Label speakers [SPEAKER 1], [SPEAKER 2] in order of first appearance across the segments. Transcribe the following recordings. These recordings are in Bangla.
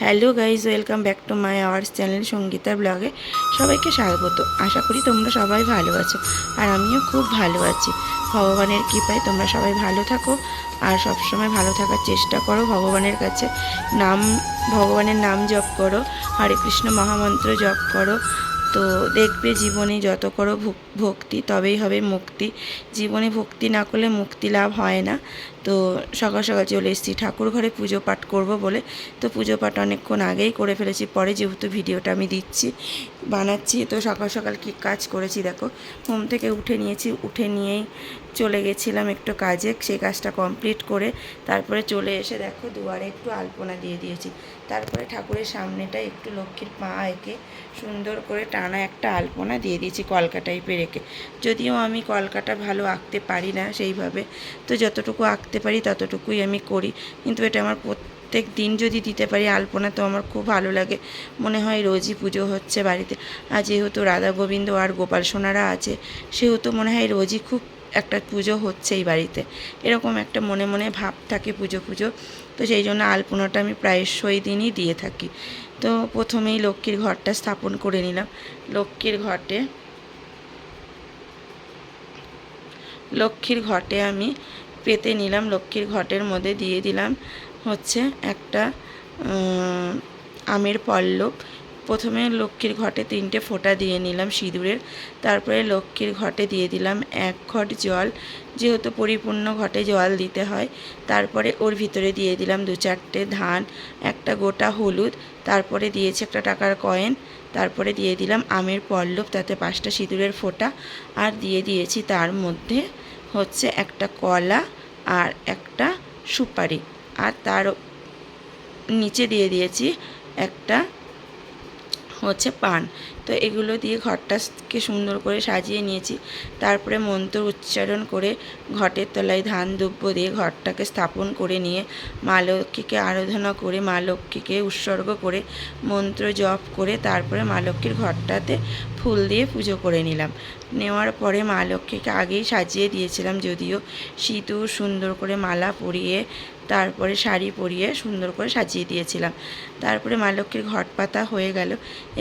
[SPEAKER 1] Hello guys, welcome back to my ours channel সঙ্গীতার ব্লগে সবাইকে স্বাগত। আশা করি তোমরা সবাই ভালো আছো, আর আমিও খুব ভালো আছি। ভগবানের কৃপায় তোমরা সবাই ভালো থাকো আর সবসময় ভালো থাকার চেষ্টা করো। ভগবানের কাছে নাম ভগবানের নাম জপ করো, হরে কৃষ্ণ মহামন্ত্র জপ করো। তো দেখবে জীবনে যত করো ভক্তি, তবেই হবে মুক্তি। জীবনে ভক্তি না করলে মুক্তি লাভ হয় না। তো সকাল সকাল চলে এসেছি ঠাকুর ঘরে পুজো পাঠ করব বলে। তো পুজো পাঠ অনেকক্ষণ আগেই করে ফেলেছি, পরে যেহেতু ভিডিওটা আমি দিচ্ছি বানাচ্ছি। তো সকাল সকাল কী কাজ করেছি দেখো। ঘুম থেকে উঠে নিয়েছি, উঠে নিয়েই চলে গেছিলাম একটু কাজে। সেই কাজটা কমপ্লিট করে তারপরে চলে এসে দেখো দুয়ারে একটু আলপনা দিয়ে দিয়েছি। তারপরে ঠাকুরের সামনেটা একটু লক্ষ্মীর পা এঁকে সুন্দর করে টানা একটা আলপনা দিয়ে দিয়েছি কলকা টাইপের এঁকে। যদিও আমি কলকাটা ভালো আঁকতে পারি না সেইভাবে, তো যতটুকু আঁকতে পারি ততটুকুই আমি করি। কিন্তু এটা আমার প্রত্যেক দিন যদি দিতে পারি আলপনা, তো আমার খুব ভালো লাগে। মনে হয় রোজই পুজো হচ্ছে বাড়িতে। আর যেহেতু রাধা গোবিন্দ আর গোপাল সোনারা আছে, সেহেতু মনে হয় রোজই খুব একটা পুজো হচ্ছে এই বাড়িতে, এরকম একটা মনে মনে ভাব থাকে পুজো পুজো। তো সেই জন্য আলপনাটা আমি প্রায়শই দিনই দিয়ে থাকি। তো প্রথমেই লক্ষ্মীর ঘরটা স্থাপন করে নিলাম। লক্ষ্মীর ঘটে আমি পেতে নিলাম। লক্ষ্মীর ঘটের মধ্যে দিয়ে দিলাম হচ্ছে একটা আমের পল্লব। প্রথমে লক্ষ্মীর ঘটে 3টে ফোঁটা দিয়ে নিলাম সিঁদুরের। তারপরে লক্ষ্মীর ঘটে দিয়ে দিলাম 1 ঘট জল, যেহেতু পরিপূর্ণ ঘটে জল দিতে হয়। তারপরে ওর ভিতরে দিয়ে দিলাম 2-4টে ধান, একটা গোটা হলুদ, তারপরে দিয়েছি একটা টাকার কয়েন, তারপরে দিয়ে দিলাম আমের পল্লব, তাতে 5টা সিঁদুরের ফোঁটা, আর দিয়ে দিয়েছি তার মধ্যে হচ্ছে একটা কলা আর একটা সুপারি, আর তার নিচে দিয়ে দিয়েছি একটা হচ্ছে পান। তো এগুলো দিয়ে ঘরটাকে সুন্দর করে সাজিয়ে নিয়েছি। তারপরে মন্ত্র উচ্চারণ করে ঘটের তলায় ধান দুব্য দিয়ে ঘরটাকে স্থাপন করে নিয়ে মা লক্ষ্মীকে আরাধনা করে, মা লক্ষ্মীকে উৎসর্গ করে মন্ত্র জপ করে তারপরে মা লক্ষ্মীর ঘরটাতে ফুল দিয়ে পুজো করে নিলাম। নেওয়ার পরে মা লক্ষ্মীকে আগেই সাজিয়ে দিয়েছিলাম, যদিও সিঁদুর সুন্দর করে মালা পরিয়ে তারপরে শাড়ি পরিয়ে সুন্দর করে সাজিয়ে দিয়েছিলাম। তারপরে মা লক্ষ্মীর ঘট পাতা হয়ে গেল।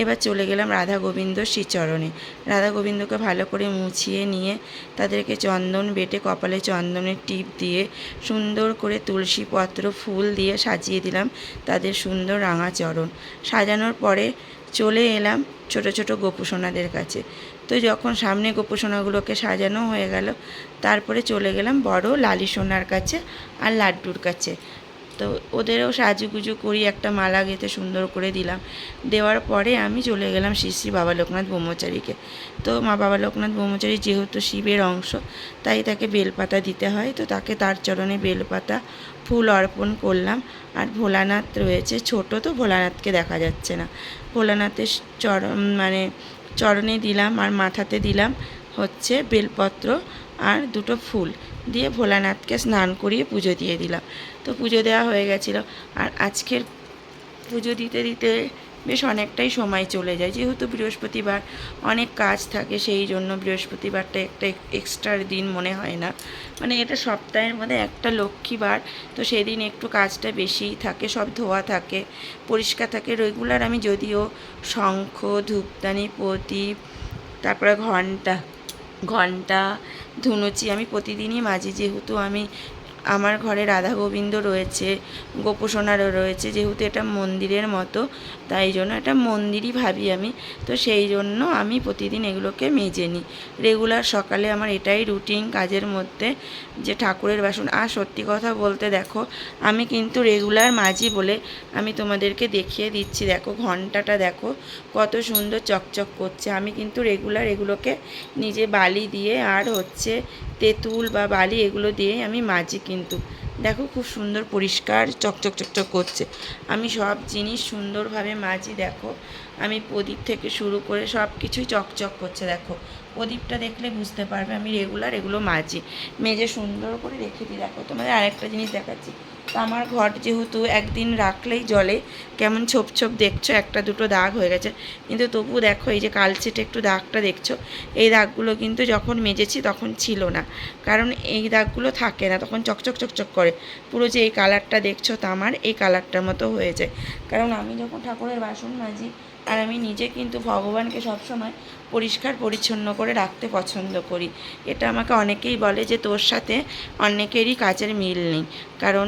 [SPEAKER 1] এবার চলে গেলাম রাধা গোবিন্দ শ্রীচরণে। রাধা গোবিন্দকে ভালো করে মুছিয়ে নিয়ে তাদেরকে চন্দন বেটে কপালে চন্দনের টিপ দিয়ে সুন্দর করে তুলসী পত্র ফুল দিয়ে সাজিয়ে দিলাম তাদের সুন্দর রাঙা চরণ। সাজানোর পরে চলে এলাম ছোট ছোট গোপুসোনাদের কাছে। তো যখন সামনে গোপুসোনাগুলোকে সাজানো হয়ে গেল, তারপরে চলে গেলাম বড় লালি সোনার কাছে আর লাড্ডুর কাছে। তো ওদেরও সাজুগুজু করি, একটা মালা গেঁথে সুন্দর করে দিলাম। দেওয়ার পরে আমি চলে গেলাম শ্রী শ্রী বাবা লোকনাথ ব্রহ্মচারীকে। তো মা বাবা লোকনাথ ব্রহ্মচারী যেহেতু শিবের অংশ, তাই তাকে বেলপাতা দিতে হয়। তো তাকে তার চরণে বেলপাতা ফুল অর্পণ করলাম। আর ভোলানাথ রয়েছে ছোট, তো ভোলানাথকে দেখা যাচ্ছে না। ভোলানাথের চরণে দিলাম আর মাথাতে দিলাম হচ্ছে বেলপত্র আর 2টো ফুল দিয়ে ভোলানাথকে স্নান করিয়ে পুজো দিয়ে দিলাম। তো পুজো দেওয়া হয়ে গেছিলো। আর আজকের পুজো দিতে দিতে বেশ অনেকটাই সময় চলে যায়, যেহেতু বৃহস্পতিবার অনেক কাজ থাকে, সেই জন্য বৃহস্পতিবারটা একটা এক্সট্রা দিন মনে হয় না। মানে এটা সপ্তাহের মধ্যে একটা লক্ষ্মীবার, তো সেদিন একটু কাজটা বেশিই থাকে, সব ধোয়া থাকে, পরিষ্কার থাকে। রেগুলার আমি যদিও শঙ্খ, ধূপদানি, প্রদীপ, তারপরে ঘণ্টা ধুনুচি আমি প্রতিদিনই মাজি। যেহেতু আমার ঘরে রাধা গোবিন্দ রয়েছে, গোপুসোনারও রয়েছে, যেহেতু এটা মন্দিরের মতো, তাই জন্য এটা মন্দিরই ভাবি আমি। তো সেই জন্য আমি প্রতিদিন এগুলোকে মেজে নিই। রেগুলার সকালে আমার এটাই রুটিন কাজের মধ্যে, যে ঠাকুরের বাসন। আর সত্যি কথা বলতে দেখো, আমি কিন্তু রেগুলার মাজি বলে আমি তোমাদেরকে দেখিয়ে দিচ্ছি। দেখো ঘণ্টাটা দেখো কত সুন্দর চকচক করছে। আমি কিন্তু রেগুলার এগুলোকে নিজে বালি দিয়ে আর হচ্ছে তেঁতুল বা বালি এগুলো দিয়ে আমি মাজি। কিন্তু দেখো খুব সুন্দর পরিষ্কার চকচক চকচক করছে। আমি সব জিনিস সুন্দরভাবে মাজি। দেখো আমি প্রদীপ থেকে শুরু করে সব কিছুই চকচক করছে। দেখো প্রদীপটা দেখলে বুঝতে পারবে আমি রেগুলার এগুলো মেজে সুন্দর করে রেখে দিই। দেখো তোমাদের আরেকটা জিনিস দেখাচ্ছি, আমার ঘট যেহেতু একদিন রাখলেই জলে কেমন ছোপ ছোপ দেখছো, একটা দুটো দাগ হয়ে গেছে, কিন্তু তবু দেখো এই যে কালচিটে একটু দাগটা দেখছো, এই দাগগুলো কিন্তু যখন মেজেছি তখন ছিল না, কারণ এই দাগগুলো থাকে না, তখন চকচক চকচক করে, পুরো যে এই কালারটা দেখছো তামার এই কালারটার মতো হয়ে যায়। কারণ আমি যখন ঠাকুরের বাসন মাজি, আর আমি নিজে কিন্তু ভগবানকে সবসময় পরিষ্কার পরিচ্ছন্ন করে রাখতে পছন্দ করি। এটা আমাকে অনেকেই বলে যে তোর সাথে অনেকেরই কাজের মিল নেই, কারণ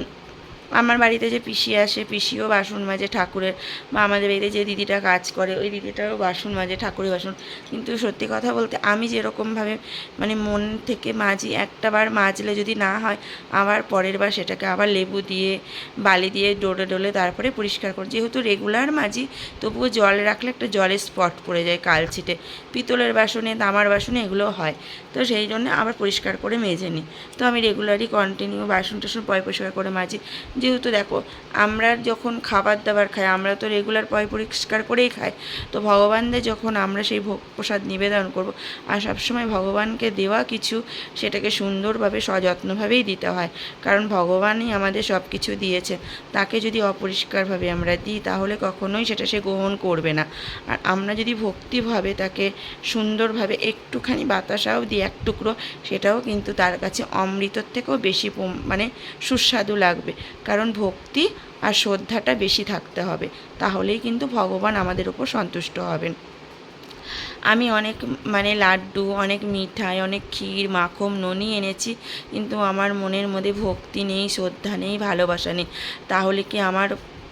[SPEAKER 1] আমার বাড়িতে যে পিসি আসে, পিসিও বাসন মাজে ঠাকুরের, বা আমাদের বাড়িতে যে দিদিটা কাজ করে ওই দিদিটারও বাসন মাজে ঠাকুরের বাসন। কিন্তু সত্যি কথা বলতে আমি যেরকমভাবে মানে মন থেকে মাজি, একটা বার মাজলে যদি না হয় আবার পরের বার সেটাকে আবার লেবু দিয়ে বালি দিয়ে ডলে ডলে তারপরে পরিষ্কার করি। যেহেতু রেগুলার মাজি, তবুও জল রাখলে একটা জলের স্পট পড়ে যায় কালছিটে, পিতলের বাসনে তামার বাসনে এগুলো হয়, তো সেই জন্য আবার পরিষ্কার করে মেজে নিই। তো আমি রেগুলারই কন্টিনিউ বাসন টাসন পরিষ্কার করে মাজি। যেহেতু দেখো আমরা যখন খাবার দাবার খাই আমরা তো রেগুলার পরিষ্কার করেই খাই, তো ভগবানদের যখন আমরা সেই ভোগ প্রসাদ নিবেদন করব, আর সবসময় ভগবানকে দেওয়া কিছু সেটাকে সুন্দরভাবে সযত্নভাবেই দিতে হয়, কারণ ভগবানই আমাদের সব কিছু দিয়েছে, তাকে যদি অপরিষ্কারভাবে আমরা দিই তাহলে কখনোই সেটা সে গ্রহণ করবে না। আর আমরা যদি ভক্তিভাবে তাকে সুন্দরভাবে একটুখানি বাতাসাও দিই এক টুকরো, সেটাও কিন্তু তার কাছে অমৃতর থেকেও বেশি মানে সুস্বাদু লাগবে, কারণ ভক্তি আর শ্রদ্ধাটা বেশি থাকতে হবে, তাহলেই কিন্তু ভগবান আমাদের উপর সন্তুষ্ট হবেন। আমি অনেক মানে লাড্ডু, অনেক মিঠাই, অনেক ক্ষীর, মাখন, ননি এনেছি, কিন্তু আমার মনের মধ্যে ভক্তি নেই, শ্রদ্ধা নেই, ভালোবাসা নেই, তাহলে কি আমার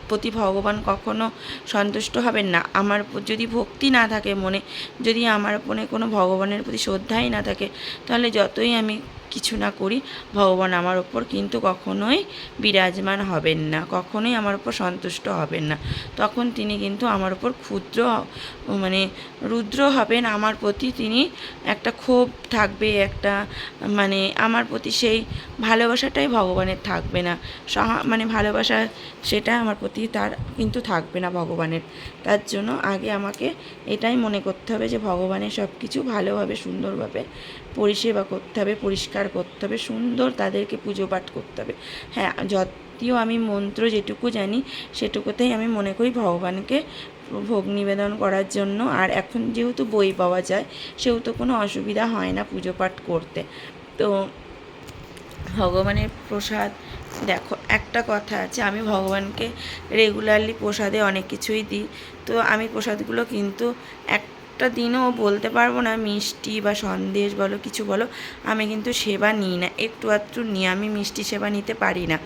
[SPEAKER 1] প্রতি ভগবান কখনো সন্তুষ্ট হবেন না? আমার যদি ভক্তি না থাকে মনে, যদি আমার মনে কোনো ভগবানের প্রতি শ্রদ্ধাই না থাকে, তাহলে যতই আমি কিছু না করি ভগবান আমার ওপর কিন্তু কখনোই বিরাজমান হবেন না, কখনোই আমার ওপর সন্তুষ্ট হবেন না। তখন তিনি কিন্তু আমার ওপর ক্ষুদ্র মানে রুদ্র হবেন, আমার প্রতি তিনি একটা ক্ষোভ থাকবে, একটা মানে আমার প্রতি সেই ভালোবাসাটাই ভগবানের থাকবে না, মানে ভালোবাসা সেটা আমার প্রতি তার কিন্তু থাকবে না ভগবানের। তার জন্য আগে আমাকে এটাই মনে করতে হবে যে ভগবানের সব কিছু ভালোভাবে সুন্দরভাবে পরিষেবা করতে হবে, পরিষ্কার করতে হবে, সুন্দর তাদেরকে পুজো পাঠ করতে হবে। হ্যাঁ, যদিও আমি মন্ত্র যেটুকু জানি সেটুকুতেই আমি মনে করি ভগবানকে ভোগ নিবেদন করার জন্য। আর এখন যেহেতু বই পাওয়া যায় সেহেতু কোনো অসুবিধা হয় না পুজো পাঠ করতে। তো ভগবানের প্রসাদ, দেখো একটা কথা আছে, আমি ভগবানকে রেগুলারলি প্রসাদে অনেক কিছুই দিই, তো আমি প্রসাদগুলো কিন্তু একটা দিনও বলতে পারবো না মিষ্টি বা সন্দেশ বলো কিছু বলো আমি কিন্তু সেবা নিই না, একটু আধটু নিই, আমি মিষ্টি সেবা নিতে পারি না,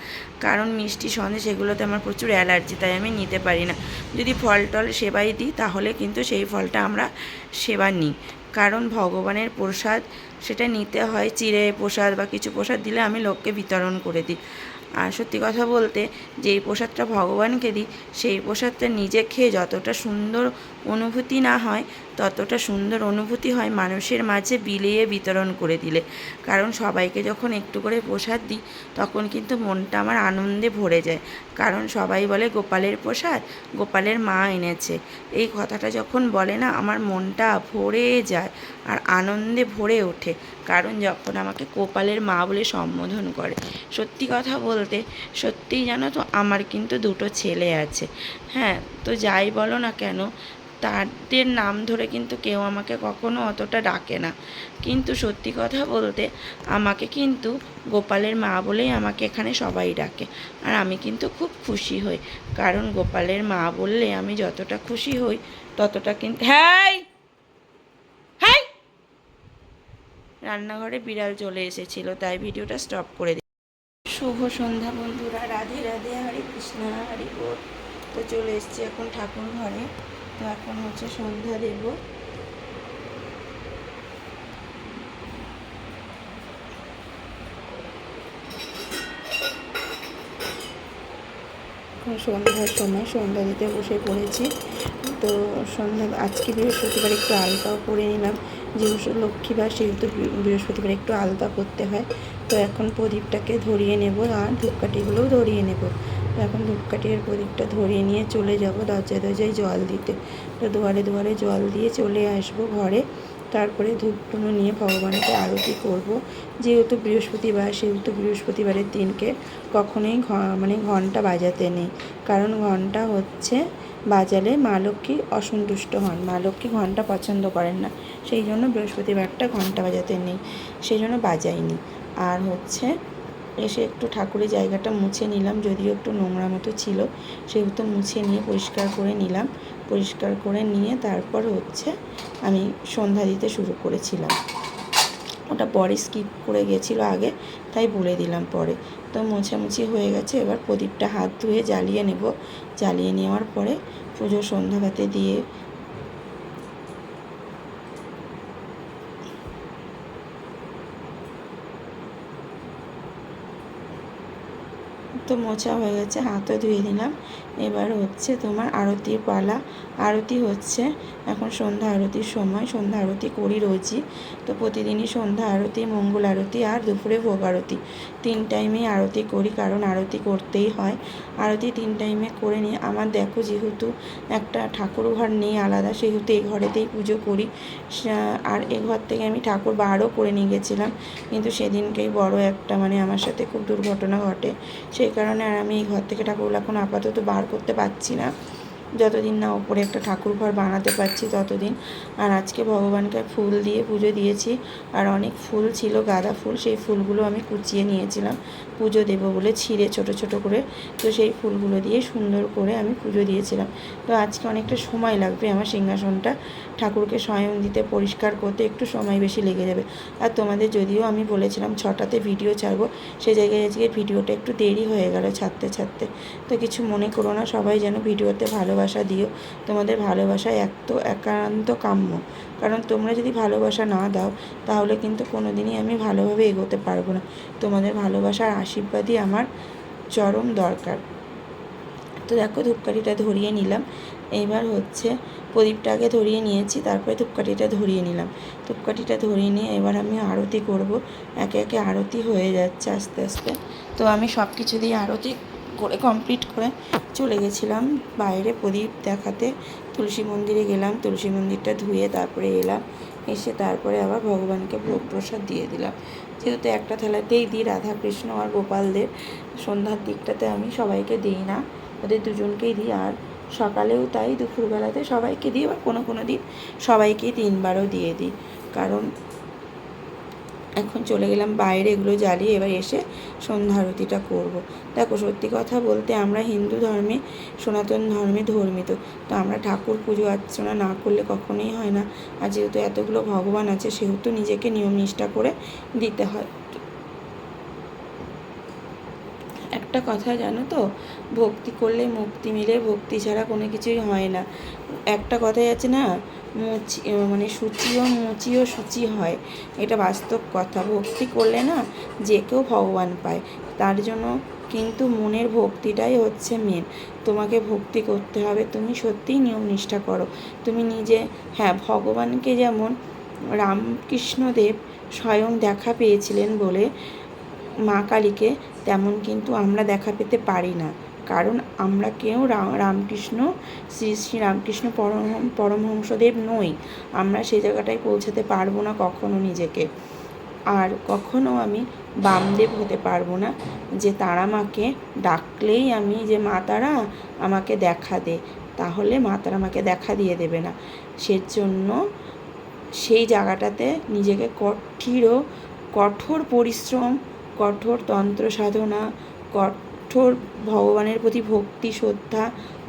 [SPEAKER 1] কারণ মিষ্টি সন্দেশ এগুলোতে আমার প্রচুর অ্যালার্জি, তাই আমি নিতে পারি না। যদি ফল টল সেবাই দিই তাহলে কিন্তু সেই ফলটা আমরা সেবা নিই, কারণ ভগবানের প্রসাদ সেটা নিতে হয়, চিড়ে প্রসাদ বা কিছু প্রসাদ দিলে আমি লোককে বিতরণ করে দিই। আর সত্যি কথা বলতে যেই প্রসাদটা ভগবানকে দিই সেই প্রসাদটা নিজে খেয়ে যতটা সুন্দর অনুভূতি না হয়, ততটা সুন্দর অনুভূতি হয় মানুষের মাঝে বিলিয়ে বিতরণ করে দিলে, কারণ সবাইকে যখন একটু করে প্রসাদ দিই তখন কিন্তু মনটা আমার আনন্দে ভরে যায়, কারণ সবাই বলে গোপালের প্রসাদ গোপালের মা এনেছে, এই কথাটা যখন বলে না আমার মনটা ভরে যায় আর আনন্দে ভরে ওঠে, কারণ যখন আমাকে গোপালের মা বলে সম্বোধন করে। সত্যি কথা বলতে সত্যিই জানো তো আমার কিন্তু দুটো ছেলে আছে, হ্যাঁ, তো যাই বলো না কেন তাদের নাম ধরে কিন্তু কেউ আমাকে কখনো অতটা ডাকে না, কিন্তু সত্যি কথা বলতে আমাকে কিন্তু গোপালের মা বলেই আমাকে এখানে সবাই ডাকে, আর আমি কিন্তু খুব খুশি হই, কারণ গোপালের মা বললে আমি যতটা খুশি হই ততটা কিন্তু হ্যাঁ হ্যাঁ রান্নাঘরে বিড়াল চলে এসেছিল তাই ভিডিওটা স্টপ করে দিই। শুভ সন্ধ্যা বন্ধুরা, রাধে রাধে, হরে কৃষ্ণ, হরি বল। তো চলে এসেছি এখন ঠাকুর ঘরে, তো এখন হচ্ছে সন্ধ্যা দেব। এখন সন্ধ্যার সময় সন্ধ্যা দিতে বসে পড়েছি। তো সন্ধ্যা আজকে বৃহস্পতিবার একটু আলতাও করে নিলাম, যেহেতু লক্ষ্মীবার সেহেতু বৃহস্পতিবার একটু আলতা করতে হয়। তো এখন প্রদীপটাকে ধরিয়ে নেব আর ধূপকাঠিগুলোও ধরিয়ে নেব। তো এখন ধূপকাঠি আর প্রদীপটা ধরিয়ে নিয়ে চলে যাব দরজায় দরজায় জল দিতে। তো দুয়ারে দুয়ারে জল দিয়ে চলে আসবো ঘরে। তারপরে ধূপটুনো নিয়ে ভগবানকে আরতি করব। যেহেতু বৃহস্পতিবার, সেহেতু বৃহস্পতিবারের দিনকে কখনোই মানে ঘন্টা বাজাতে নেই, কারণ ঘন্টা হচ্ছে বাজালে মা লক্ষ্মী অসন্তুষ্ট হন, মা লক্ষ্মী ঘন্টা পছন্দ করেন না, সেই জন্য বৃহস্পতিবারটা ঘন্টা বাজাতে নেই, সেই জন্য বাজাইনি। আর হচ্ছে এসে একটু ঠাকুরের জায়গাটা মুছে নিলাম, যদিও একটু নোংরা মতো ছিল, সেহেতু মুছে নিয়ে পরিষ্কার করে নিলাম। পরিষ্কার করে নিয়ে তারপর হচ্ছে আমি সন্ধ্যা দিতে শুরু করেছিলাম। ওটা পরে স্কিপ করে গেছিলো আগে, তাই বলে দিলাম পরে। তো মোছামুছি হয়ে গেছে, এবার প্রদীপটা হাত ধুয়ে জ্বালিয়ে নেব। জ্বালিয়ে নেওয়ার পরে পুজো সন্ধ্যাবাতি দিয়ে তো মোছা হয়ে গেছে, হাতও ধুয়ে নিলাম। এবার হচ্ছে তোমার আরতির পালা। আরতি হচ্ছে এখন সন্ধ্যা আরতির সময়, সন্ধ্যা আরতি করি রোজই। তো প্রতিদিনই সন্ধ্যা আরতি, মঙ্গল আরতি আর দুপুরে ভোগ আরতি, 3 টাইমেই আরতি করি, কারণ আরতি করতেই হয়। আরতি 3 টাইমে করে নিই। আমার দেখো, যেহেতু একটা ঠাকুর ঘর নেই আলাদা, সেহেতু এই ঘরেতেই পুজো করি। আর এ ঘর থেকে আমি ঠাকুর বারও করে নিয়ে গেছিলাম, কিন্তু সেদিনকেই বড় একটা মানে আমার সাথে খুব দুর্ঘটনা ঘটে, সেই কারণে আর আমি এই ঘর থেকে ঠাকুরগুলো এখন আপাতত বার করতে পারছি না, যতদিন না ওপরে একটা ঠাকুর ঘর বানাতে পারছি ততদিন। আর আজকে ভগবানকে ফুল দিয়ে পুজো দিয়েছি, আর অনেক ফুল ছিল, গাঁদা ফুল, সেই ফুলগুলো আমি কুচিয়ে নিয়েছিলাম পুজো দেবো বলে, ছিঁড়ে ছোট ছোট করে। তো সেই ফুলগুলো দিয়ে সুন্দর করে আমি পুজো দিয়েছিলাম। তো আজকে অনেকটা সময় লাগবে আমার সিংহাসনটা ঠাকুরকে স্বয়ং দিতে, পরিষ্কার করতে একটু সময় বেশি লেগে যাবে। আর তোমাদের যদিও আমি বলেছিলাম 6টাতে ভিডিও ছাড়বো, সেই জায়গায় আজকে ভিডিওটা একটু দেরি হয়ে গেল ছাড়তে। তো কিছু মনে করো না, সবাই যেন ভিডিওতে ভালোবাসা দিও। তোমাদের ভালোবাসা একান্ত কাম্য, কারণ তোমরা যদি ভালোবাসা না দাও তাহলে কিন্তু কোনো দিনই আমি ভালোভাবে এগোতে পারবো না। তোমাদের ভালোবাসার আশীর্বাদই আমার চরম দরকার। তো দেখো, ধূপকাঠিটা ধরিয়ে নিলাম। এইবার হচ্ছে প্রদীপটা আগে ধরিয়ে নিয়েছি, তারপরে ধূপকাঠিটা ধরিয়ে নিলাম। ধূপকাঠিটা ধরিয়ে নিয়ে এবার আমি আরতি করব। একে একে আরতি হয়ে যাচ্ছে আস্তে আস্তে। তো আমি সব কিছু দিয়ে আরতি করে কমপ্লিট করে চলে গেছিলাম বাইরে প্রদীপ দেখাতে। তুলসী মন্দিরে গেলাম, তুলসী মন্দিরটা ধুয়ে তারপরে এলাম। এসে তারপরে আবার ভগবানকে ভোগ প্রসাদ দিয়ে দিলাম। যেহেতু একটা থালাতেই দিই, রাধাকৃষ্ণ আর গোপালদের, সন্ধ্যার দিকটাতে আমি সবাইকে দিই না, ওদের দুজনকেই দিই। আর সকালেও তাই, দুপুরবেলাতে সবাইকে দিই, বা কোনো দিন সবাইকেই 3বারও দিয়ে দিই। কারণ এখন চলে গেলাম বাইরে, এগুলো জ্বালিয়ে এবার এসে সন্ধ্যা আরতিটা করব। দেখো, সত্যি কথা বলতে আমরা হিন্দু ধর্মে, সনাতন ধর্মে ধর্মিত, তো আমরা ঠাকুর পুজো অর্চনা না করলে কখনোই হয় না। আর যেহেতু এতগুলো ভগবান আছে, সেহেতু নিজেকে নিয়ম নিষ্ঠা করে দিতে হয়। একটা কথা জানো তো, ভক্তি করলে মুক্তি মিলে, ভক্তি ছাড়া কোনো কিছুই হয় না। একটা কথাই আছে না, মানে শুচিও মুচিও শুচি হয়, এটা বাস্তব কথা। ভক্তি করলে না যে কেউ ভগবান পায়, তার জন্য কিন্তু মনের ভক্তিটাই হচ্ছে মেন। তোমাকে ভক্তি করতে হবে, তুমি সত্যিই নিয়ম নিষ্ঠা করো, তুমি নিজে। হ্যাঁ, ভগবানকে যেমন রামকৃষ্ণদেব স্বয়ং দেখা পেয়েছিলেন বলে মা কালীকে, তেমন কিন্তু আমরা দেখা পেতে পারি না, কারণ আমরা কেউ রামকৃষ্ণ, শ্রী শ্রী রামকৃষ্ণ পরমহংসদেব নই। আমরা সেই জায়গাটায় পৌঁছাতে পারবো না কখনো নিজেকে। আর কখনো আমি বামদেব হতে পারবো না, যে তারা মাকে ডাকলেই আমি, যে মা তারা আমাকে দেখা দে, তাহলে মা তারা আমাকে দেখা দিয়ে দেবে না। সেজন্য সেই জায়গাটাতে নিজেকে কঠোর পরিশ্রম, কঠোর তন্ত্র সাধনা, কঠোর ভগবানের প্রতি ভক্তি, শ্রদ্ধা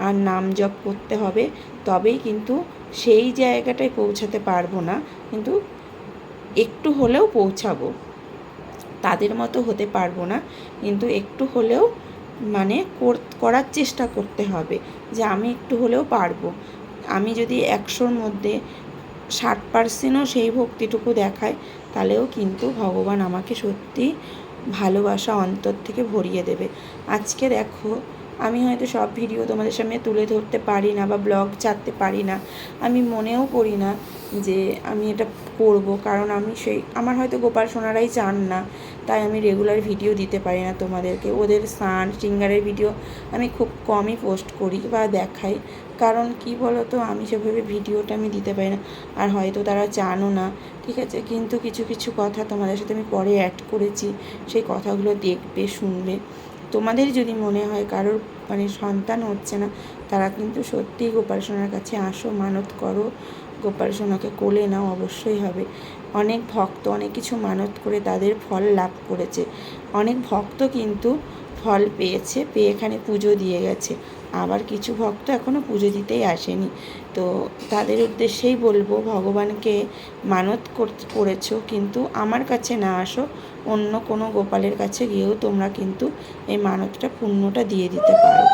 [SPEAKER 1] আর নাম জপ করতে হবে, তবেই কিন্তু সেই জায়গাটায় পৌঁছাতে পারবো না, কিন্তু একটু হলেও পৌঁছাবো। তাদের মতো হতে পারবো না, কিন্তু একটু হলেও মানে করার চেষ্টা করতে হবে, যে আমি একটু হলেও পারবো। আমি যদি 100-র মধ্যে 60%ও সেই ভক্তিটুকু দেখায়, তাহলেও কিন্তু ভগবান আমাকে সত্যি ভালোবাসা অন্তর থেকে ভরিয়ে দেবে। আজকে দেখো, আমি হয়তো সব ভিডিও তোমাদের সামনে তুলে ধরতে পারি না বা ব্লগ ছাড়তে পারি না, আমি মনেও করি না যে আমি এটা করব, কারণ আমি আমার হয়তো গোপাল সোনারাই চান না, তাই আমি রেগুলার ভিডিও দিতে পারি না তোমাদেরকে। ওদের স্নান সিঙ্গারের ভিডিও আমি খুব কমই পোস্ট করি বা দেখাই, কারণ কি বলো তো, আমি সেভাবে ভিডিওটা আমি দিতে পারি না, আর হয়তো তারা চানও না, ঠিক আছে। কিন্তু কিছু কিছু কথা তোমাদের সাথে আমি পরে অ্যাড করেছি, সেই কথাগুলো দেখবে, শুনবে। তোমাদের যদি মনে হয় কারোর সন্তান হচ্ছে না, তারা কিন্তু সত্যিই গোপাল সোনার কাছে আসো, মানত করো, গোপাল সোনাকে কোলে নাও, অবশ্যই হবে। অনেক ভক্ত অনেক কিছু মানত করে তাদের ফল লাভ করেছে, অনেক ভক্ত কিন্তু ফল পেয়ে এখানে পুজো দিয়ে গেছে, আবার কিছু ভক্ত এখনও পুজো দিতেই আসেনি। তো তাদের উদ্দেশ্যেই বলবো, ভগবানকে মানত করেছো কিন্তু আমার কাছে না আসো, অন্য কোনো গোপালের কাছে গিয়েও তোমরা কিন্তু এই মানতটা পূর্ণটা দিয়ে দিতে পারো।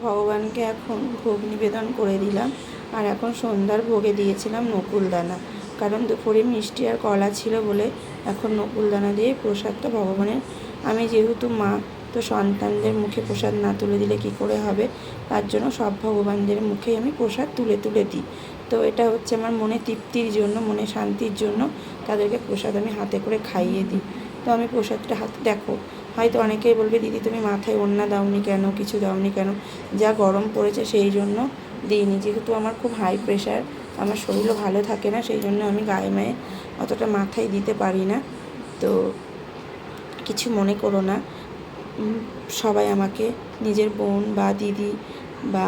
[SPEAKER 1] ভগবানকে এখন ভোগ নিবেদন করে দিলাম। আর এখন সন্ধ্যার ভোগে দিয়েছিলাম নকুলদানা, কারণ দুপুরে মিষ্টি আর কলা ছিল বলে এখন নকুলদানা দিয়ে প্রসাদটা ভগবানের, আমি যেহেতু মা, তো সন্তানদের মুখে প্রসাদ না তুলে দিলে কি করে হবে, তার জন্য সব ভগবানদের মুখেই আমি প্রসাদ তুলে তুলে দিই। তো এটা হচ্ছে আমার মনে তৃপ্তির জন্য, মনে শান্তির জন্য তাদেরকে প্রসাদ আমি হাতে করে খাইয়ে দিই। তো আমি প্রসাদটা হাতে, দেখো হয়তো অনেকেই বলবে দিদি তুমি মাথায় ওড়না দাওনি কেন, কিছু দাওনি কেন, যা গরম পড়েছে সেই জন্য দিইনি। যেহেতু আমার খুব হাই প্রেশার, আমার শরীরও ভালো থাকে না, সেই জন্য আমি গায়ে মায়ে অতটা মাথায় দিতে পারি না। তো কিছু মনে করো না, সবাই আমাকে নিজের বোন বা দিদি বা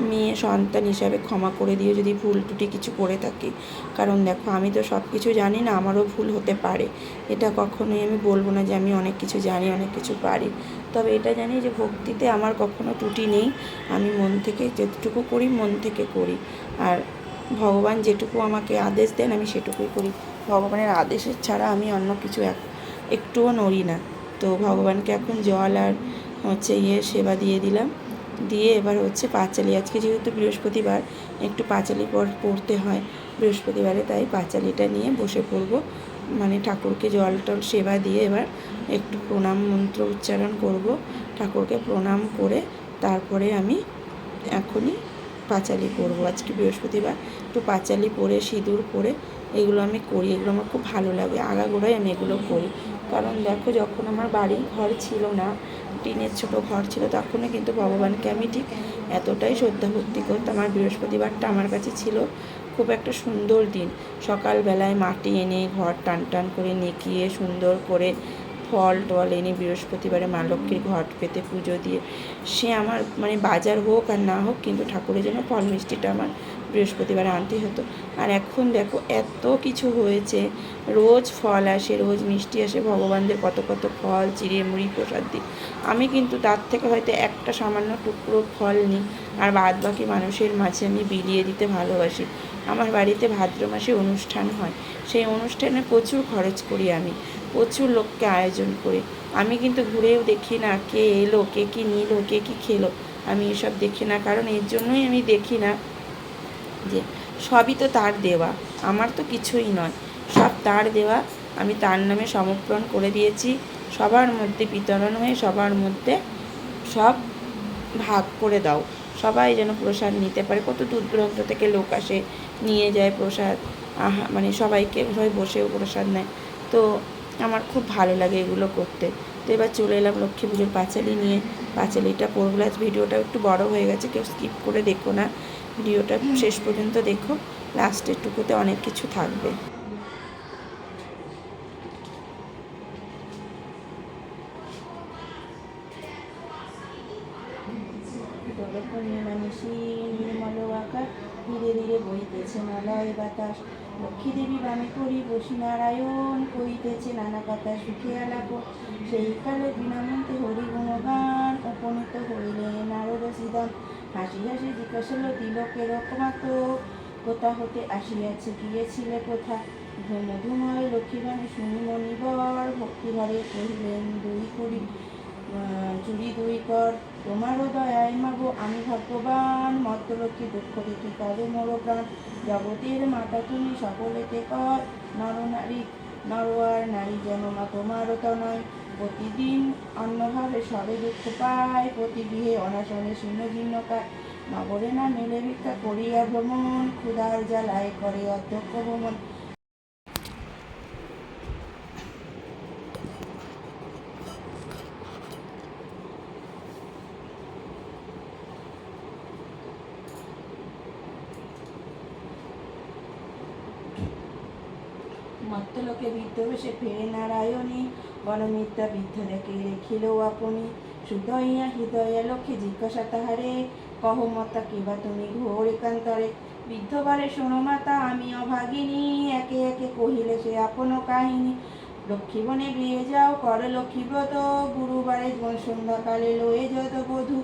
[SPEAKER 1] মেয়ে সন্তান হিসাবে ক্ষমা করে দিও যদি ভুল ত্রুটি কিছু করে থাকি। কারণ দেখো আমি তো সব কিছু জানি না, আমারও ভুল হতে পারে, এটা কখনোই আমি বলবো না যে আমি অনেক কিছু জানি, অনেক কিছু পারি। তবে এটা জানি যে ভক্তিতে আমার কখনো ত্রুটি নেই, আমি মন থেকে যেটুকু করি মন থেকে করি। আর ভগবান যেটুকু আমাকে আদেশ দেন আমি সেটুকুই করি, ভগবানের আদেশের ছাড়া আমি অন্য কিছু একটুও নড়ি না। তো ভগবানকে এখন জল আর হচ্ছে সেবা দিয়ে দিলাম, দিয়ে এবার হচ্ছে পাঁচালি, আজকে যেহেতু বৃহস্পতিবার একটু পাঁচালি পড়তে হয় বৃহস্পতিবারে, তাই পাঁচালিটা নিয়ে বসে পড়ব। মানে ঠাকুরকে জল টল সেবা দিয়ে এবার একটু প্রণাম মন্ত্র উচ্চারণ করব, ঠাকুরকে প্রণাম করে তারপরে আমি এখনই পাঁচালি পরবো। আজকে বৃহস্পতিবার একটু পাঁচালি পরে সিঁদুর পরে এগুলো আমি করি, এগুলো আমার খুব ভালো লাগে, আগাগোড়াই আমি এগুলো করি। কারণ দেখো যখন আমার বাড়ি ঘর ছিল না, টিনের ছোটো ঘর ছিল, তখনও কিন্তু ভগবানকে আমি ঠিক এতটাই শ্রদ্ধা ভক্তি করতাম। আর বৃহস্পতিবারটা আমার কাছে ছিল খুব একটা সুন্দর দিন। সকালবেলায় মাটি এনে ঘর টান টান করে নেকিয়ে সুন্দর করে ফল টল এনে বৃহস্পতিবারে মা লক্ষ্মীর ঘট পেতে পুজো দিয়ে, সে আমার মানে বাজার হোক আর না হোক, কিন্তু ঠাকুরের জন্য ফল মিষ্টিটা আমার বৃহস্পতিবারে আনতেই হতো। আর এখন দেখো এত কিছু হয়েছে, রোজ ফল আসে, রোজ মিষ্টি আসে, ভগবানদের কত কত ফল চিড়ে মুড়ি প্রসাদ দিই। আমি কিন্তু তার থেকে হয়তো একটা সামান্য টুকরো ফল নিই, আর বাদ বাকি মানুষের মাঝে আমি বিলিয়ে দিতে ভালোবাসি। আমার বাড়িতে ভাদ্র মাসে অনুষ্ঠান হয়, সেই অনুষ্ঠানে প্রচুর খরচ করি, আমি প্রচুর লোককে আয়োজন করি। আমি কিন্তু ঘুরেও দেখি না কে এলো, কে কী নিল, কে কী খেলো, আমি এসব দেখি না। কারণ এর জন্যই আমি দেখি না যে সবই তো তার দেওয়া, আমার তো কিছুই নয়, সব তার দেওয়া, আমি তার নামে সমর্পণ করে দিয়েছি। সবার মধ্যে বিতরণ হয়ে সবার মধ্যে সব ভাগ করে দাও, সবাই যেন প্রসাদ নিতে পারে। কত দূর দূরান্ত থেকে লোক আসে, নিয়ে যায় প্রসাদ, মানে সবাই বসেও প্রসাদ নেয়। তো আমার খুব ভালো লাগে এগুলো করতে। তো এবার চলে এলাম লক্ষ্মী পুজোর পাঁচালি নিয়ে, পাঁচালিটা পড়বো। আজ ভিডিওটা একটু বড় হয়ে গেছে, কেউ স্কিপ করে দেখো না, ভিডিওটা শেষ পর্যন্ত দেখো, লাস্টের টুকুতে অনেক কিছু থাকবে। নিশি নির্মল আকাশ, ধীরে ধীরে বইতেছে মলয় বাতাস, লক্ষ্মী দেবী বামে করি বসি নারায়ণ, করিতেছে নানা কথা সুখে আলাপ। সেই কালে বিনামন্তে হরি গুণগান, উপনীত হইলে নারদ সিদান, হাসি হাসি জিজ্ঞাসল তিলকের রকমাত, কোথা হতে আসিয়াছে গিয়েছিলে কোথা, ধুমধুময় লক্ষ্মীবাণী শুনি মণিবর, ভক্তিভরে কহিলেন দুই করি চুরি দুই কর, তোমারও দয়ায় মাগো আমি ভাগ্যবান, মর্তলক্ষ্মী দুঃখ দেখি করে মোর প্রাণ, জগতের মাতা তুমি সকলেতে কর, নর আর নারী যেন মা তোমারও তো নয়, প্রতিদিন অন্নভাবে সবে দুঃখ পায়, প্রতি গৃহে অনাশনে শূন্য জীর্ণকার, নগরে না মেলে ভিক্ষা করিয়া ভ্রমণ, ক্ষুধার জ্বালায় করে অধ্যক্ষ ভ্রমণ। মর্তলোকে বিদ্যবেশে ফেরে নারায়ণী, বনমিদ্যা বৃদ্ধ দেখে রেখিল আপনি, সুদয়া হৃদয়া লক্ষ্মী জিজ্ঞাসা তাহারে, কহ মাতা কিবা তুমি ঘোর একান্তরে, বৃদ্ধবারে শোনো মাতা আমি অভাগিনী, একে একে কহিলে সে আপন কাহিনী, লক্ষ্মী বনে গৃহে যাও কর লক্ষ্মী ব্রত, গুরুবারে সন্ধ্যাকালে লয়ে যত বধূ,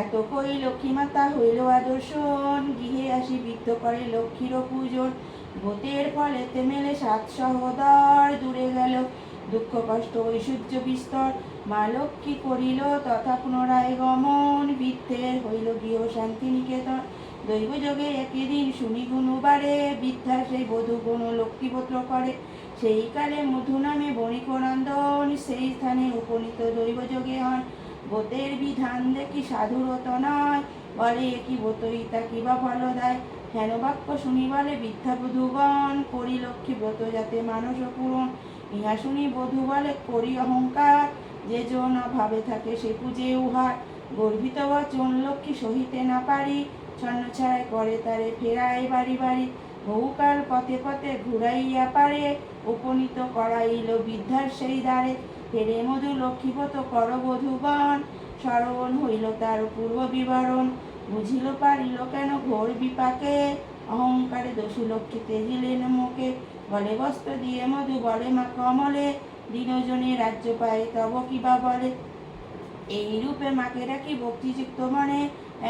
[SPEAKER 1] এত কই লক্ষ্মী মাতা হইল আদর্শন, গৃহে আসি বৃদ্ধ করে লক্ষ্মীর পূজন, ব্রতের ফলেতে মেলে সাত সহদর, দূরে গেল দুঃখ কষ্ট ঐশ্বর্য বিস্তর। মা লক্ষ্মী করিল তথা পুনরায় গমন, বৃদ্ধের হইল গৃহ শান্তি নিকেতন। দৈব যোগে একই দিন শুনি গুণবারে, বৃদ্ধা সেই বধূ গুণ লক্ষ্মীপুত্র করে। সেই কালে মধু নামে বণিকনন্দন, সেই স্থানে উপনীত দৈব যোগে হন। ব্রতের বিধান দেখি সাধুরত নয়, বলে কি ব্রত ইতা কিবা ফল দেয়। হেন বাক্য শুনি বলে বৃদ্ধা বধূগণ, করি লক্ষ্মী ব্রত যাতে মানস পূরণ। ইহা শুনি বধূ বলে করি অহংকার, যে জন ভাবে থাকে সে পূজে উহার। গর্বিত বচন লক্ষ্মী সহিতে না পারি, ছন্ন ছাড়াই করে তারে ফেরাই বাড়ি বাড়ি। বহুকাল পথে পথে ঘুরাইয়া পারে, উপনীত করাইল বৃদ্ধার সেই দ্বারে। ফেরে মধু লক্ষ্মীপত কর বধূগণ, স্মরণ হইল তার পূর্ব বিবরণ। বুঝিল পারিল কেন ঘোর বিপাকে, অহংকারে দোষী লক্ষ্মী তেজিলেন মুখে। গলে বস্ত্র দিয়ে মধু বলে মা কমলে, দিনজনে রাজ্য পায় তব কিবা বলে। এই রূপে মাকে রাখি ভক্তিযুক্ত মনে,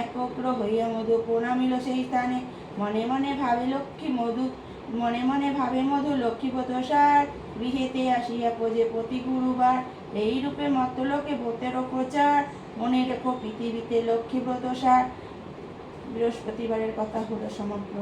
[SPEAKER 1] একগ্র হইয়া মধু প্রণামিল সেই স্থানে। মনে মনে ভাবে লক্ষ্মী মধু মনে মনে ভাবে মধু লক্ষ্মীপত সার, গৃহেতে আসিয়া পোজে প্রতি গুরুবার। এই রূপে মত্তলোকে ব্রতেরও প্রচার, মনে রেখো পৃথিবীতে লক্ষ্মীব্রত সার। বৃহস্পতিবারের কথা হলো সমগ্র।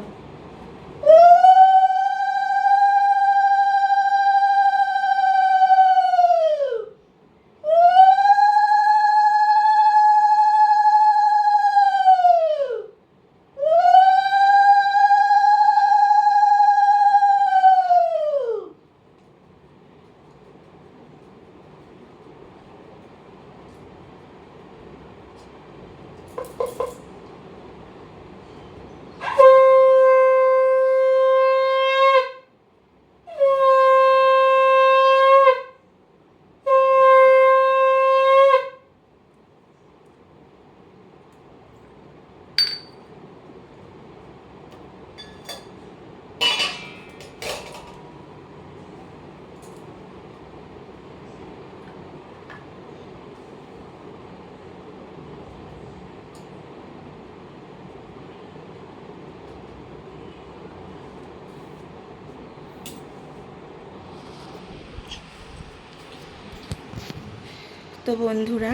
[SPEAKER 1] তো বন্ধুরা,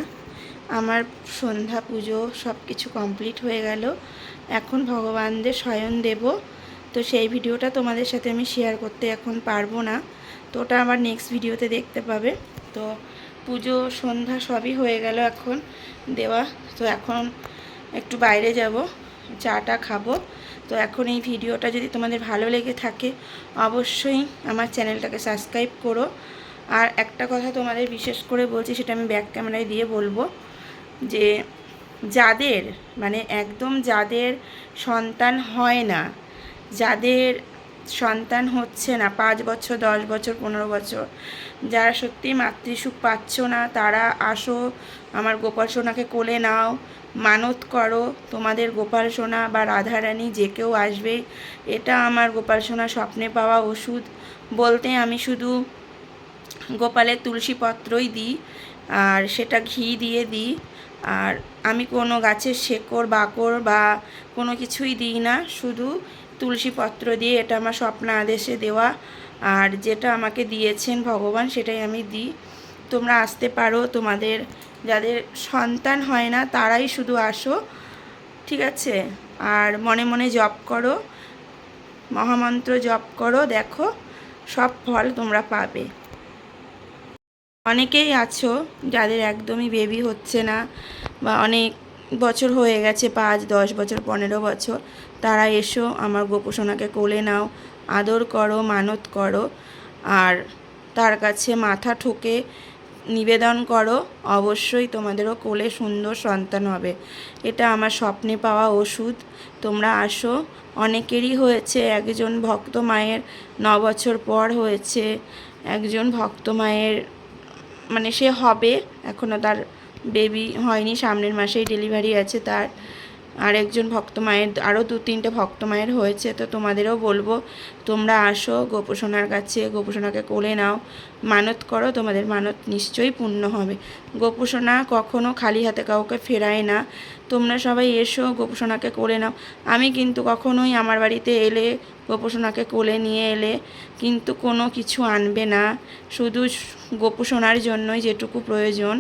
[SPEAKER 1] আমার সন্ধ্যা পুজো সব কিছু কমপ্লিট হয়ে গেল। এখন ভগবানদের শয়ন দেব। তো সেই ভিডিওটা তোমাদের সাথে আমি শেয়ার করতে এখন পারবো না, তো ওটা আমার নেক্সট ভিডিওতে দেখতে পাবে। তো পুজো সন্ধ্যা সবই হয়ে গেল এখন দেওয়া। তো এখন একটু বাইরে যাব, চাটা খাবো। তো এখন এই ভিডিওটা যদি তোমাদের ভালো লেগে থাকে, অবশ্যই আমার চ্যানেলটাকে সাবস্ক্রাইব করো। আর একটা কথা তোমাদের বিশেষ করে বলছি, সেটা আমি ব্যাক ক্যামেরায় দিয়ে বলবো, যে যাদের মানে একদম যাদের সন্তান হয় না, যাদের সন্তান হচ্ছে না 5 বছর 10 বছর 15 বছর, যারা সত্যি মাতৃসুখ পাচ্ছ না, তারা আসো, আমার গোপাল সোনাকে কোলে নাও, মানত করো। তোমাদের গোপাল সোনা বা রাধারানী যে কেউ আসবে। এটা আমার গোপাল সোনা স্বপ্নে পাওয়া ওষুধ। বলতে আমি শুধু গোপালের তুলসী পত্রই দিই, আর সেটা ঘি দিয়ে দিই। আর আমি কোনো গাছের শেকড় বাকড় বা কোনো কিছুই দিই না, শুধু তুলসী পত্র দিয়ে। এটা আমার স্বপ্ন আদেশে দেওয়া, আর যেটা আমাকে দিয়েছেন ভগবান সেটাই আমি দিই। তোমরা আসতে পারো, তোমাদের যাদের সন্তান হয় না তারাই শুধু আসো, ঠিক আছে? আর মনে মনে জপ করো, মহামন্ত্র জপ করো, দেখো সব ফল তোমরা পাবে। অনেকেই আছো যাদের একদমই বেবি হচ্ছে না, বা অনেক বছর হয়ে গেছে, 5 10 বছর 15 বছর, তারা এসো, আমার গোপসোনাকে কোলে নাও, আদর করো, মানত করো, আর তার কাছে মাথা ঠুকে নিবেদন করো। অবশ্যই তোমাদেরও কোলে সুন্দর সন্তান হবে। এটা আমার স্বপ্নে পাওয়া ওষুধ। তোমরা আসো। অনেকেরই হয়েছে, একজন ভক্ত মায়ের 9 বছর পর হয়েছে, একজন ভক্ত মায়ের মানে সে হবে, এখনও তার বেবি হয়নি, সামনের মাসেই ডেলিভারি আছে তার। আর একজন ভক্ত মায়ের, আরও 2-3টে ভক্ত মায়ের হয়েছে। তো তোমাদেরও বলবো, তোমরা আসো গোপসোনার কাছে, গোপসোনাকে কোলে নাও, মানত করো, তোমাদের মানত নিশ্চয়ই পূর্ণ হবে। গোপসোনা কখনো খালি হাতে কাউকে ফেরায় না। তোমরা সবাই এসো, গোপসোনাকে কোলে নাও। আমি কিন্তু কখনোই আমার বাড়িতে এলে গোপুসোনাকে কোলে নিয়ে এলে কিন্তু কোনো কিছু আনবে না, শুধু গোপুসোনার জন্যই যেটুকু প্রয়োজন,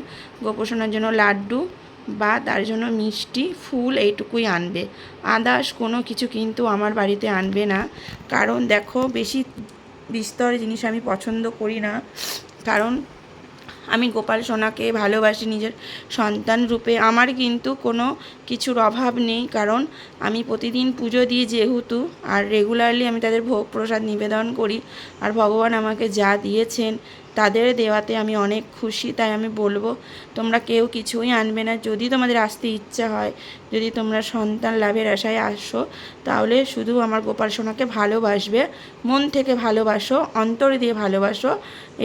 [SPEAKER 1] গোপুসোনার জন্য লাড্ডু বা তার জন্য মিষ্টি ফুল এইটুকুই আনবে। আদার্স কোনো কিছু কিন্তু আমার বাড়িতে আনবে না। কারণ দেখো, বেশি বিস্তর জিনিস আমি পছন্দ করি না। কারণ আমি গোপাল সোনাকে ভালোবাসি নিজের সন্তান রূপে। আমার কিন্তু কোনো কিছুর অভাব নেই, কারণ আমি প্রতিদিন পুজো দিই যেহেতু, আর রেগুলারলি আমি তাদের ভোগ প্রসাদ নিবেদন করি। আর ভগবান আমাকে যা দিয়েছেন তাদের দেওয়াতে আমি অনেক খুশি। তাই আমি বলবো, তোমরা কেউ কিছুই আনবে না। যদি তোমাদের আসতে ইচ্ছা হয়, যদি তোমরা সন্তান লাভের আশায় আসো, তাহলে শুধু আমার গোপাল সোনাকে ভালোবাসবে, মন থেকে ভালোবাসো, অন্তর দিয়ে ভালোবাসো,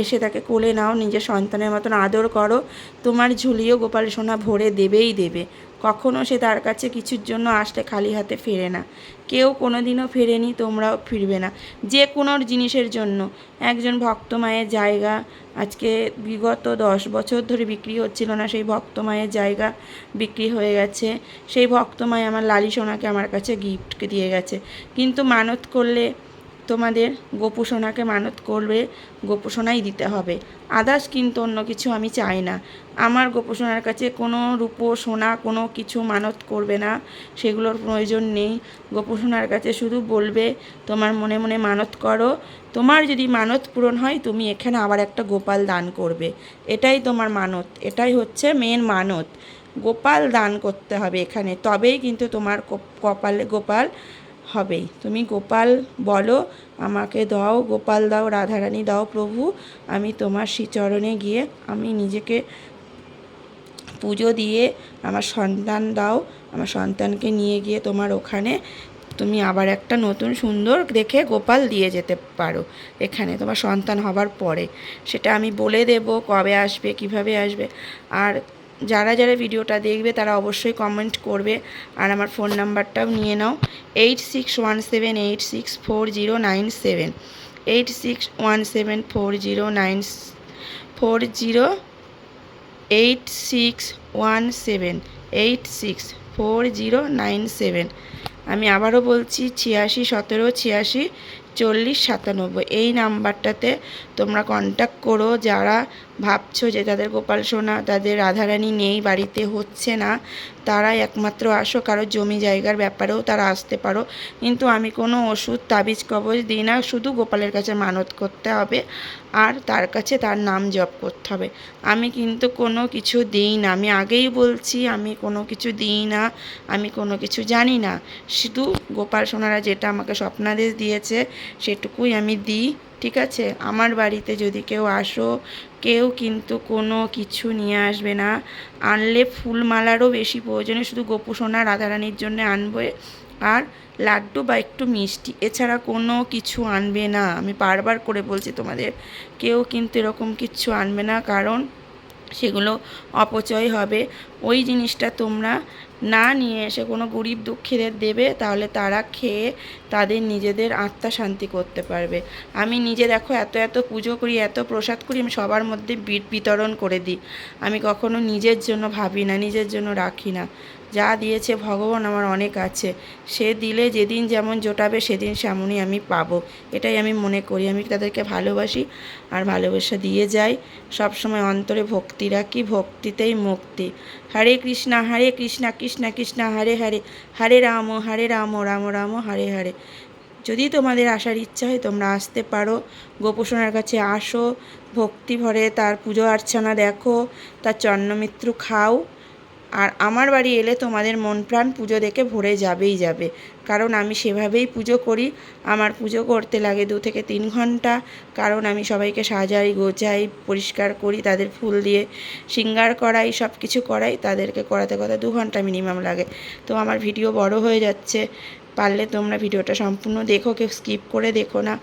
[SPEAKER 1] এসে তাকে কোলে নাও, নিজের সন্তানের মতন আদর করো। তোমার ঝুলিও গোপাল সোনা ভরে দেবেই দেবে। কখনও সে তার কাছে কিছুর জন্য আসলে খালি হাতে ফেরে না। কেউ কোনো দিনও ফেরেনি, তোমরাও ফিরবে না যে কোনো জিনিসের জন্য। একজন ভক্ত মায়ের জায়গা আজকে বিগত 10 বছর ধরে বিক্রি হচ্ছিল না, সেই ভক্ত মায়ের জায়গা বিক্রি হয়ে গেছে। সেই ভক্ত মায় আমার লালি সোনাকে আমার কাছে গিফট দিয়ে গেছে। কিন্তু মানত করলে, তোমাদের গোপু সোনাকে মানত করবে, গোপু সোনাই দিতে হবে। আদার্স কিন্তু অন্য কিছু আমি চাই না। আমার গোপু সোনার কাছে কোনো রূপো সোনা কোনো কিছু মানত করবে না, সেগুলোর প্রয়োজন নেই। গোপু সোনার কাছে শুধু বলবে, তোমার মনে মনে মানত করো, তোমার যদি মানত পূরণ হয় তুমি এখানে আবার একটা গোপাল দান করবে। এটাই তোমার মানত, এটাই হচ্ছে মেন মানত। গোপাল দান করতে হবে এখানে, তবেই কিন্তু তোমার কপালে গোপাল হবেই। তুমি গোপাল বলো, আমাকে দাও গোপাল, দাও রাধারানী, দাও প্রভু, আমি তোমার শ্রীচরণে গিয়ে আমি নিজেকে পুজো দিয়ে আমার সন্তান দাও, আমার সন্তানকে নিয়ে গিয়ে তোমার ওখানে তুমি আবার একটা নতুন সুন্দর দেখে গোপাল দিয়ে যেতে পারো এখানে তোমার সন্তান হবার পরে। সেটা আমি বলে দেব কবে আসবে, কিভাবে আসবে। আর যারা যারা ভিডিওটা দেখবে তারা অবশ্যই কমেন্ট করবে। আর আমার ফোন নাম্বারটাও নিয়ে নাও, 8617864097, 86174097। আমি আবারও বলছি 8617864097। এই নাম্বারটাতে তোমরা কন্ট্যাক্ট করো। যারা ভাবছো যে তাদের গোপাল সোনা, তাদের রাধারানী নেই, বাড়িতে হচ্ছে না, তারাই একমাত্র আসো। কারো জমি জায়গার ব্যাপারেও তারা আসতে পারো। কিন্তু আমি কোনো ওষুধ তাবিজ কবজ দিই না, শুধু গোপালের কাছে মানত করতে হবে আর তার কাছে তার নাম জপ করতে হবে। আমি কিন্তু কোনো কিছু দিই না, আমি আগেই বলছি, আমি কোনো কিছু দিই না, আমি কোনো কিছু জানি না। শুধু গোপাল সোনারা যেটা আমাকে স্বপ্নাদেশ দিয়েছে সেটুকুই আমি দিই, ঠিক আছে? আমার বাড়িতে যদি কেউ আসো, কেউ কিন্তু কোনো কিছু নিয়ে আসবে না। আনলে ফুলমালারও বেশি প্রয়োজনে শুধু গোপু সোনা রাধারানীর জন্য আনবে, আর লাড্ডু বা একটু মিষ্টি, এছাড়া কোনো কিছু আনবে না। আমি বারবার করে বলছি তোমাদের, কেউ কিন্তু এরকম কিচ্ছু আনবে না, কারণ সেগুলো অপচয় হবে। ওই জিনিসটা তোমরা না নিয়ে এসে কোনো গরিব দুঃখীদের দেবে, তাহলে তারা খেয়ে তাদের নিজেদের আত্মা শান্তি করতে পারবে। আমি নিজে দেখো এত এত পুজো করি, এত প্রসাদ করি, আমি সবার মধ্যে বিতরণ করে দিই। আমি কখনো নিজের জন্য ভাবি না, নিজের জন্য রাখি না। যা দিয়েছে ভগবান আমার অনেক আছে, সে দিলে যেদিন যেমন জোটাবে সেদিন সেমনই আমি পাবো, এটাই আমি মনে করি। আমি তাদেরকে ভালোবাসি আর ভালোবাসা দিয়ে যাই। সবসময় অন্তরে ভক্তি রাখি, ভক্তিতেই মুক্তি। হরে কৃষ্ণ কৃষ্ণ কৃষ্ণ হরে হরে, হরে রাম রাম রাম হরে হরে। যদি তোমাদের আসার ইচ্ছা হয় তোমরা আসতে পারো, গোপু সোনার কাছে আসো, ভক্তি ভরে তার পুজো অর্চনা দেখো, তার চন্নমিত্র খাও। আর আমার বাড়ি এলে তোমাদের মন প্রাণ পুজো দেখে ভরে যাবেই যাবে, কারণ আমি সেভাবেই পুজো করি। আমার পুজো করতে লাগে 2 থেকে 3 ঘন্টা, কারণ আমি সবাইকে সাজাই, গোছাই, পরিষ্কার করি, তাদের ফুল দিয়ে শৃঙ্গার করাই, সব কিছু করাই। তাদেরকে করাতে 2 ঘন্টা মিনিমাম লাগে। তো আমার ভিডিও বড় হয়ে যাচ্ছে, পারলে তোমরা ভিডিওটা সম্পূর্ণ দেখো, কেউ স্কিপ করে দেখো না।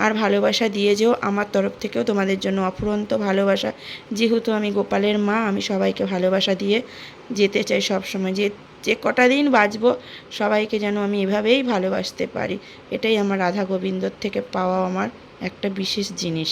[SPEAKER 1] আর ভালোবাসা দিয়ে যেও, আমার তরফ থেকেও তোমাদের জন্য অফুরন্ত ভালোবাসা। যেহেতু আমি গোপালের মা, আমি সবাইকে ভালোবাসা দিয়ে যেতে চাই সবসময়। যে কটা দিন বাঁচবো সবাইকে যেন আমি এভাবেই ভালোবাসতে পারি, এটাই আমার রাধা গোবিন্দর থেকে পাওয়া আমার একটা বিশেষ জিনিস।